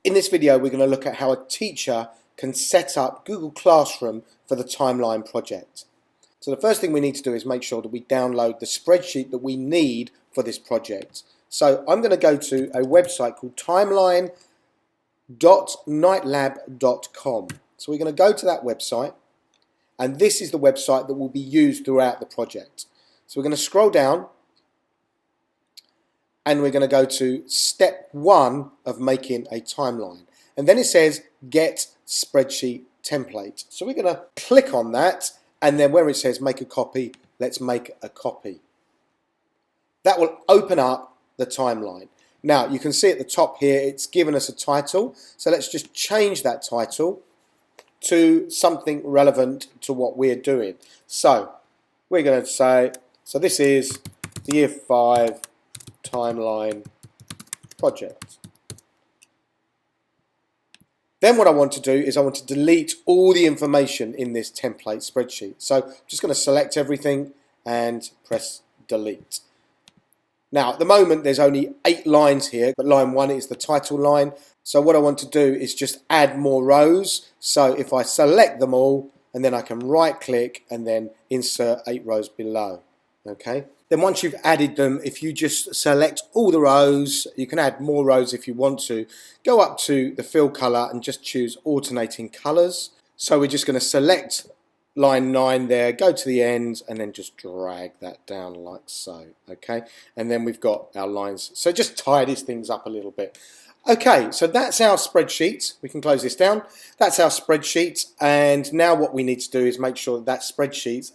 In this video, we're going to look at how a teacher can set up Google Classroom for the timeline project. So the first thing we need to do is make sure that we download the spreadsheet that we need for this project. So I'm going to go to a website called timeline.nightlab.com. So we're going to go to that website, and this is the website that will be used throughout the project. So we're going to scroll down, and we're going to go to step 1 of making a timeline. And then it says get spreadsheet template. So we're going to click on that, and then where it says make a copy, let's make a copy. That will open up the timeline. Now you can see at the top here it's given us a title, so let's just change that title to something relevant to what we're doing. So we're going to say, so this is the Year 5 timeline project. Then what I want to do is I want to delete all the information in this template spreadsheet. So I'm just going to select everything and press delete. Now at the moment there's only 8 lines here, but line 1 is the title line. So what I want to do is just add more rows. So if I select them all, and then I can right click and then insert 8 rows below. Okay. Then once you've added them, if you just select all the rows, you can add more rows if you want to. Go up to the fill color and just choose alternating colors. So we're just going to select line 9 there, go to the end, and then just drag that down like so. Okay, and then we've got our lines. So just tidies things up a little bit. Okay, so that's our spreadsheet. We can close this down. That's our spreadsheet, and now what we need to do is make sure that spreadsheet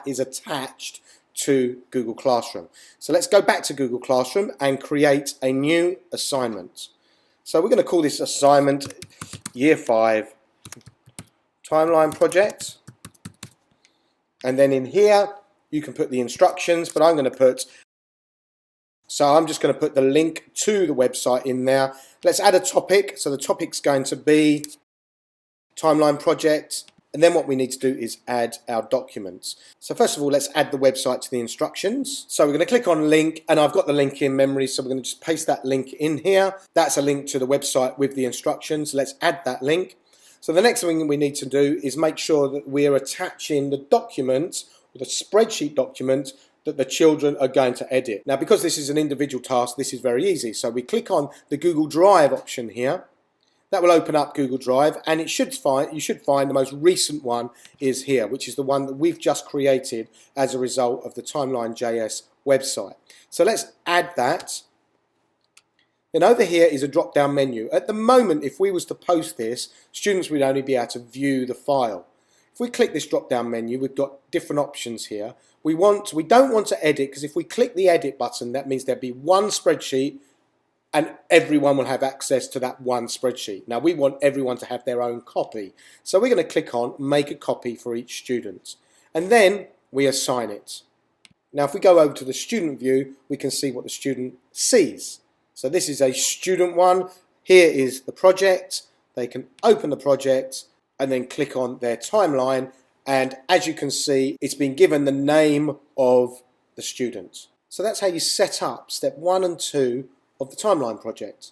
is attached to Google Classroom. So let's go back to Google Classroom and create a new assignment. So we're going to call this assignment Year 5 Timeline Project. And then in here you can put the instructions, but I'm going to put, so I'm just going to put the link to the website in there. Let's add a topic. So the topic's going to be Timeline Project. And then what we need to do is add our documents. So first of all, let's add the website to the instructions. So we're going to click on link, and I've got the link in memory, so we're going to just paste that link in here. That's a link to the website with the instructions. Let's add that link. So the next thing we need to do is make sure that we're attaching the document, or the spreadsheet document, that the children are going to edit. Now, because this is an individual task, this is very easy. So we click on the Google Drive option here. That will open up Google Drive, and you should find the most recent one is here, which is the one that we've just created as a result of the Timeline.js website. So let's add that. Then over here is a drop-down menu. At the moment, if we was to post this, students would only be able to view the file. If we click this drop-down menu, we've got different options here. We don't want to edit, because if we click the edit button, that means there'll be one spreadsheet and everyone will have access to that one spreadsheet. Now we want everyone to have their own copy. So we're going to click on make a copy for each student. And then we assign it. Now if we go over to the student view, we can see what the student sees. So this is a student one. Here is the project. They can open the project and then click on their timeline. And as you can see, it's been given the name of the student. So that's how you set up step 1 and 2 of the timeline project.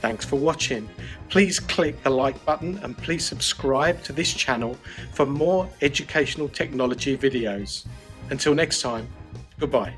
Thanks for watching. Please click the like button and please subscribe to this channel for more educational technology videos. Until next time, goodbye.